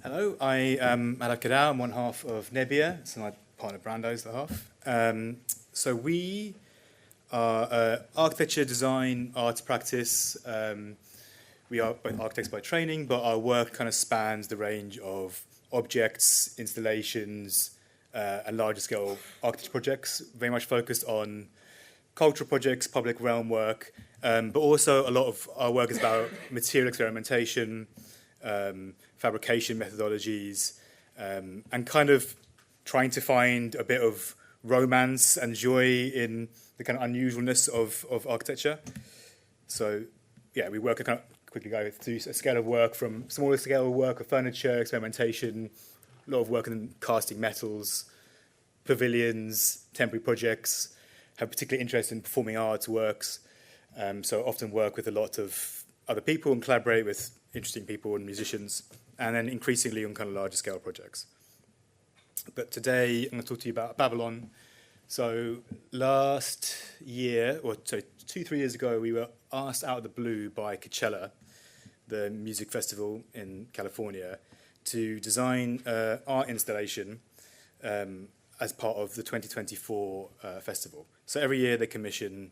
Hello, I am Madhav Kidao. I'm one half of Nebbia, so my partner Brando is the half. So we are architecture, design, arts practice. We are both architects by training, but our work kind of spans the range of objects, installations, and larger scale architecture projects, very much focused on cultural projects, public realm work, but also a lot of our work is about material experimentation, fabrication methodologies, and kind of trying to find a bit of romance and joy in the kind of unusualness of architecture. So, yeah, we work, I kind of quickly go through a scale of work from smaller scale work of furniture, experimentation, a lot of work in casting metals, pavilions, temporary projects, have particular interest in performing arts works, so often work with a lot of other people and collaborate with interesting people and musicians, and then increasingly on kind of larger scale projects. But today I'm going to talk to you about Babylon. So last year, or sorry, 2-3 years ago, we were asked out of the blue by Coachella, the music festival in California, to design an art installation as part of the 2024 festival. So every year they commission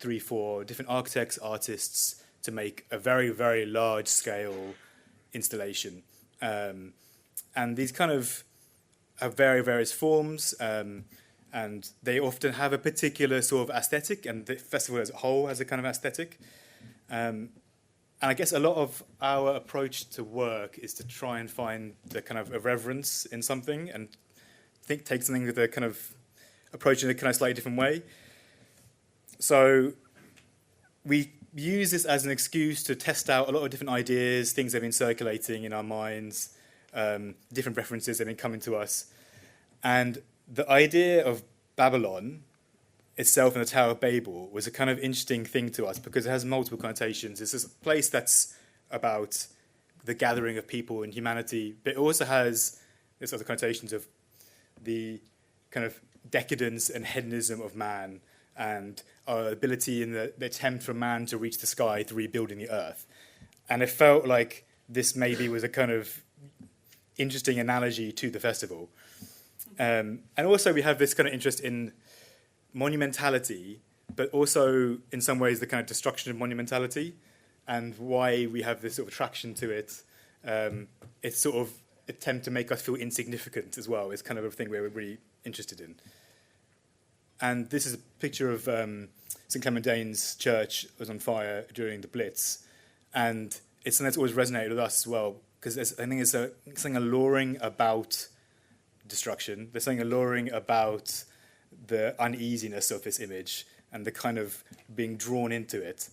3-4 different architects, artists, to make a very, very large scale installation. And these kind of have various forms, and they often have a particular sort of aesthetic, and the festival as a whole has a kind of aesthetic. And I guess a lot of our approach to work is to try and find the kind of irreverence in something and take something with a kind of approach in a kind of slightly different way. So we use this as an excuse to test out a lot of different ideas, things that have been circulating in our minds, different references that have been coming to us. And the idea of Babylon itself and the Tower of Babel was a kind of interesting thing to us because it has multiple connotations. It's a place that's about the gathering of people and humanity, but it also has this other connotations of the kind of decadence and hedonism of man and our ability in the attempt for man to reach the sky through rebuilding the earth. And it felt like this maybe was a kind of interesting analogy to the festival. And also we have this kind of interest in monumentality, but also in some ways the kind of destruction of monumentality and why we have this sort of attraction to it. It's sort of attempt to make us feel insignificant as well is kind of a thing we're really interested in. And this is a picture of St. Clement Danes Church was on fire during the Blitz. And it's something that's always resonated with us as well, because I think there's something alluring about destruction. There's something alluring about the uneasiness of this image and the kind of being drawn into it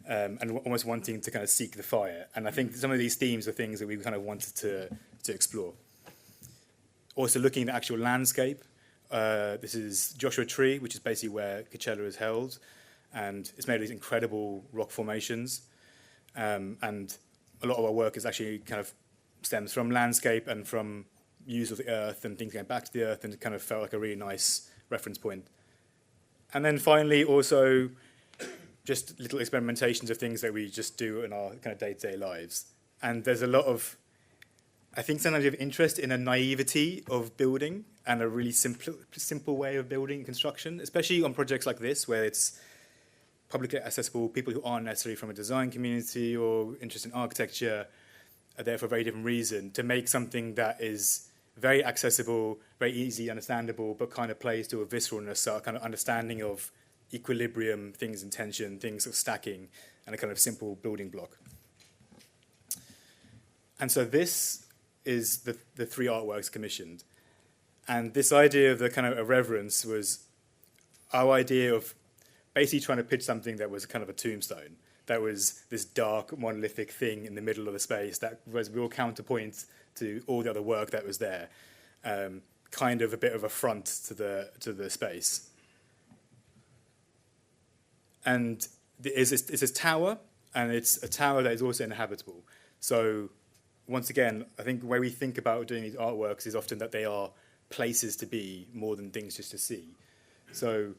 and almost wanting to kind of seek the fire. And I think some of these themes are things that we kind of wanted to explore. Also looking at the actual landscape. This is Joshua Tree, which is basically where Coachella is held, and it's made of these incredible rock formations. And a lot of our work is actually kind of stems from landscape and from use of the earth and things going back to the earth, and it kind of felt like a really nice reference point. And then finally, also just little experimentations of things that we just do in our kind of day-to-day lives. And there's a lot of, I think sometimes you have interest in a naivety of building and a really simple way of building construction, especially on projects like this where it's publicly accessible. People who aren't necessarily from a design community or interested in architecture are there for a very different reason, to make something that is very accessible, very easy, understandable, but kind of plays to a visceralness, a kind of understanding of equilibrium, things in tension, things of stacking, and a kind of simple building block. And so this is the 3 artworks commissioned. And this idea of the kind of irreverence was our idea of basically trying to pitch something that was kind of a tombstone, that was this dark, monolithic thing in the middle of the space that was real counterpoint to all the other work that was there, kind of a bit of a front to the space. And it's this tower, and it's a tower that is also inhabitable. So once again, I think the way we think about doing these artworks is often that they are places to be more than things just to see. So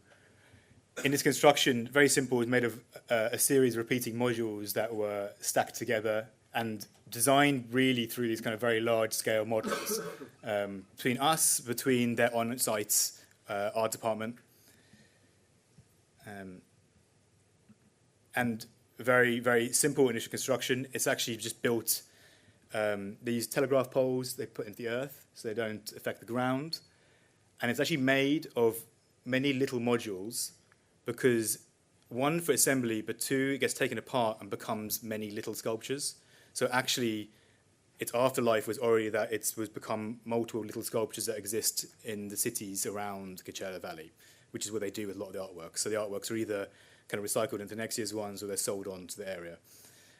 in this construction, very simple, it's made of a series of repeating modules that were stacked together and designed really through these kind of very large-scale models between us, between their on-site art department, and very, very simple initial construction. It's actually just built. They use telegraph poles they put into the earth so they don't affect the ground. And it's actually made of many little modules because, one, for assembly, but two, it gets taken apart and becomes many little sculptures. So actually, its afterlife was already that it was become multiple little sculptures that exist in the cities around Coachella Valley, which is what they do with a lot of the artworks. So the artworks are either kind of recycled into next year's ones or they're sold on to the area.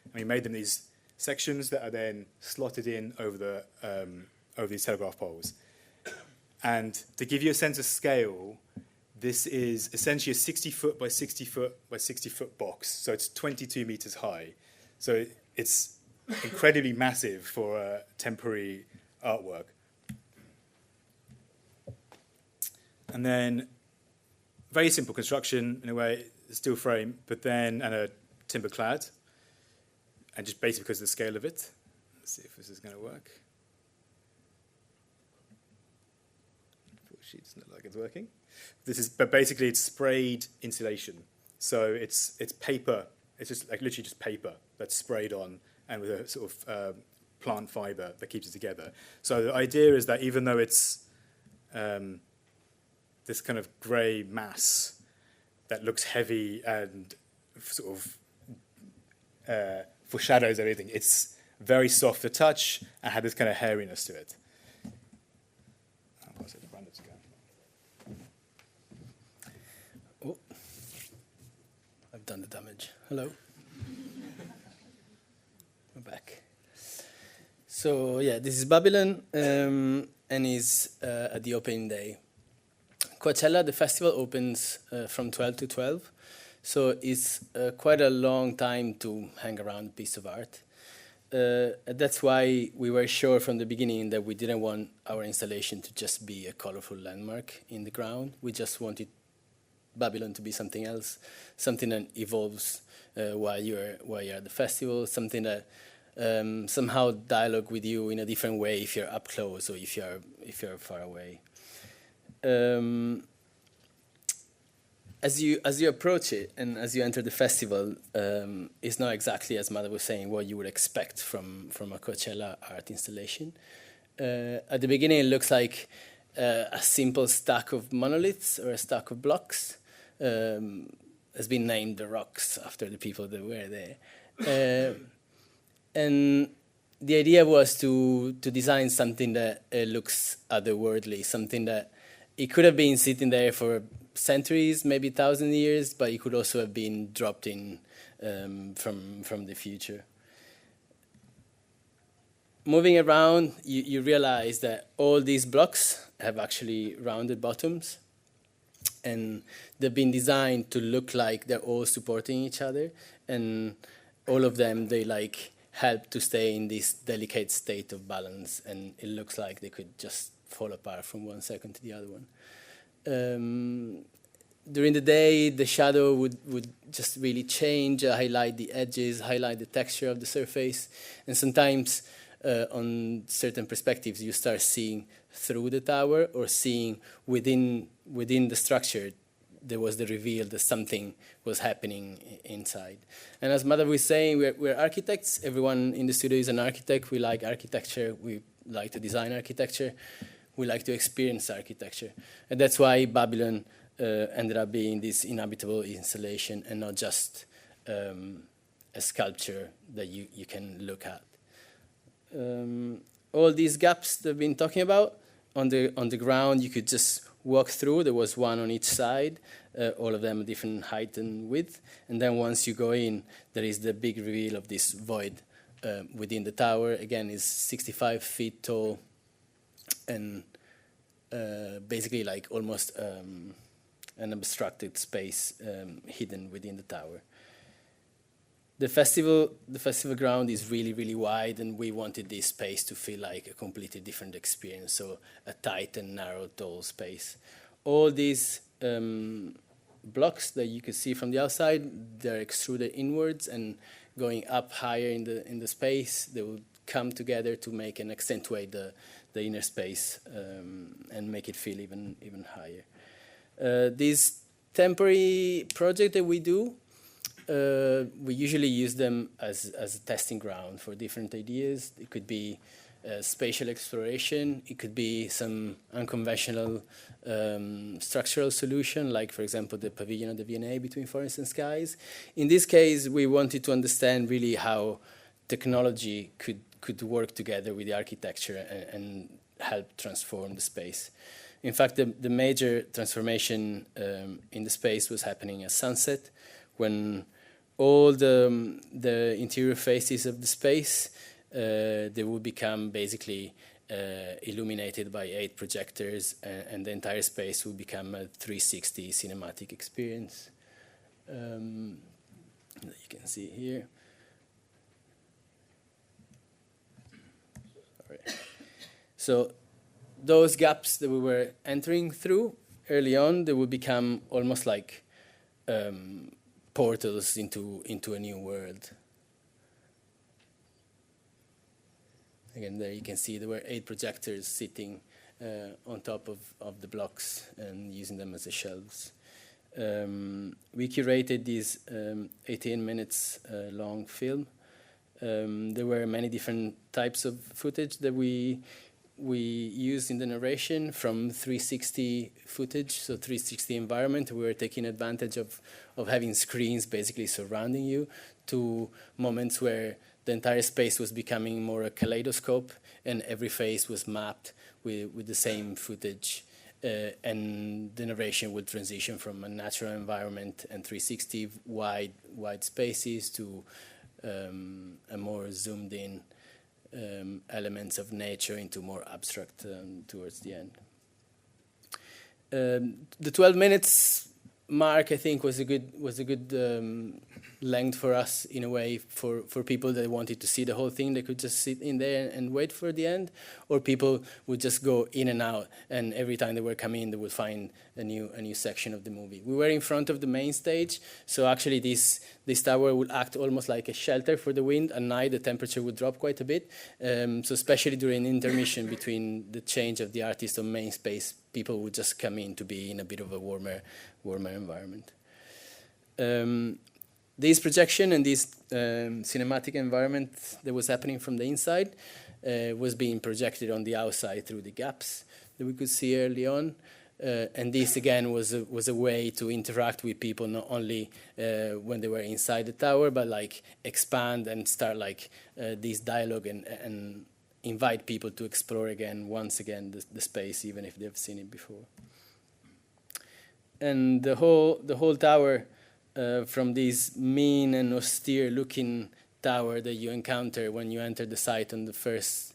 And we made them these sections that are then slotted in over these telegraph poles. And to give you a sense of scale, this is essentially a 60-foot by 60-foot by 60-foot box. So it's 22 meters high. So it's incredibly massive for temporary artwork. And then very simple construction in a way, steel frame, but then and a timber clad. And just basically because of the scale of it. Let's see if this is going to work. It doesn't look like it's working. But basically it's sprayed insulation. So it's paper. It's just like literally just paper that's sprayed on and with a sort of plant fiber that keeps it together. So the idea is that even though it's this kind of grey mass that looks heavy and sort of foreshadows everything, it's very soft to touch and had this kind of hairiness to it. I'll pass it to Brando to go. Oh, I've done the damage. Hello. We're back. So yeah, this is Babylon, and is at the opening day. Coachella, the festival opens from 12 to 12, so it's quite a long time to hang around a piece of art. That's why we were sure from the beginning that we didn't want our installation to just be a colorful landmark in the ground. We just wanted Babylon to be something else, something that evolves while you're at the festival, something that somehow dialogue with you in a different way if you're up close or if you're far away. As you approach it and as you enter the festival, it's not exactly, as Madhav was saying, what you would expect from a Coachella art installation. At the beginning, it looks like a simple stack of monoliths or a stack of blocks. Has been named the rocks after the people that were there. And the idea was to design something that looks otherworldly, something that it could have been sitting there for centuries, maybe 1,000 years, but it could also have been dropped in from the future. Moving around, you realize that all these blocks have actually rounded bottoms, and they've been designed to look like they're all supporting each other, and all of them, they like help to stay in this delicate state of balance, and it looks like they could just fall apart from one second to the other one. During the day, the shadow would just really change, highlight the edges, highlight the texture of the surface, and sometimes on certain perspectives, you start seeing through the tower or seeing within the structure. There was the reveal that something was happening inside. And as Madhav was saying, we're architects. Everyone in the studio is an architect. We like architecture. We like to design architecture. We like to experience architecture. And that's why Babylon ended up being this inhabitable installation and not just a sculpture that you can look at. All these gaps that I've been talking about, on the ground, you could just walk through. There was one on each side, all of them different height and width. And then once you go in, there is the big reveal of this void within the tower. Again, it's 65 feet tall and basically like almost an obstructed space hidden within the tower. The festival ground is really, really wide, and we wanted this space to feel like a completely different experience, so a tight and narrow, tall space. All these blocks that you can see from the outside, they're extruded inwards and going up higher in the space, they will come together to make and accentuate the inner space and make it feel even higher. These temporary projects that we do, we usually use them as a testing ground for different ideas. It could be spatial exploration. It could be some unconventional structural solution, like, for example, the pavilion of the V&A between forests and skies. In this case, we wanted to understand really how technology could work together with the architecture and help transform the space. In fact, the major transformation in the space was happening at sunset, when all the interior faces of the space, they would become basically illuminated by 8 projectors, and the entire space would become a 360 cinematic experience. You can see here. So those gaps that we were entering through early on, they would become almost like portals into a new world. Again, there you can see there were 8 projectors sitting on top of the blocks and using them as the shelves. We curated this 18 minutes long film. There were many different types of footage that we used in the narration, from 360 footage, so 360 environment. We were taking advantage of having screens basically surrounding you, to moments where the entire space was becoming more a kaleidoscope, and every face was mapped with the same footage. And the narration would transition from a natural environment and 360 wide spaces to a more zoomed in elements of nature into more abstract towards the end. The 12 minutes mark, I think, was a good length for us, in a way, for people that wanted to see the whole thing. They could just sit in there and wait for the end, or people would just go in and out, and every time they were coming in, they would find a new section of the movie. We were in front of the main stage, so actually this tower would act almost like a shelter for the wind. At night, the temperature would drop quite a bit, so especially during intermission between the change of the artist on main space, people would just come in to be in a bit of a warmer environment. This projection and this cinematic environment that was happening from the inside was being projected on the outside through the gaps that we could see early on. And this, again, was a way to interact with people, not only when they were inside the tower, but like expand and start like this dialogue and invite people to explore once again the space, even if they've seen it before. And the whole tower, from this mean and austere looking tower that you encounter when you enter the site on the first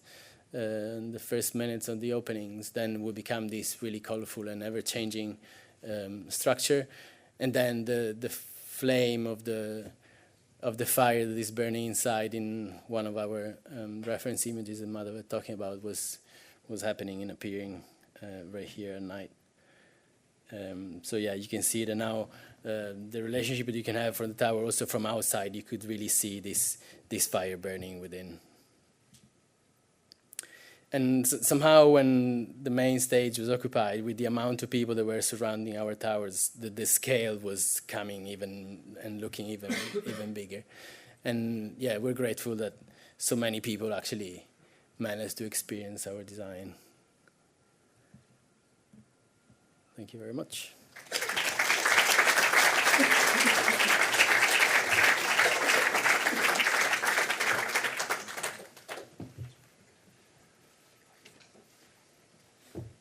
minutes of the openings, then will become this really colorful and ever-changing structure. And then the flame of the fire that is burning inside, in one of our reference images that Madhav was talking about, was happening and appearing right here at night. So yeah, you can see that now. The relationship that you can have from the tower, also from outside, you could really see this fire burning within. And somehow, when the main stage was occupied, with the amount of people that were surrounding our towers, the scale was coming and looking even bigger. And yeah, we're grateful that so many people actually managed to experience our design. Thank you very much.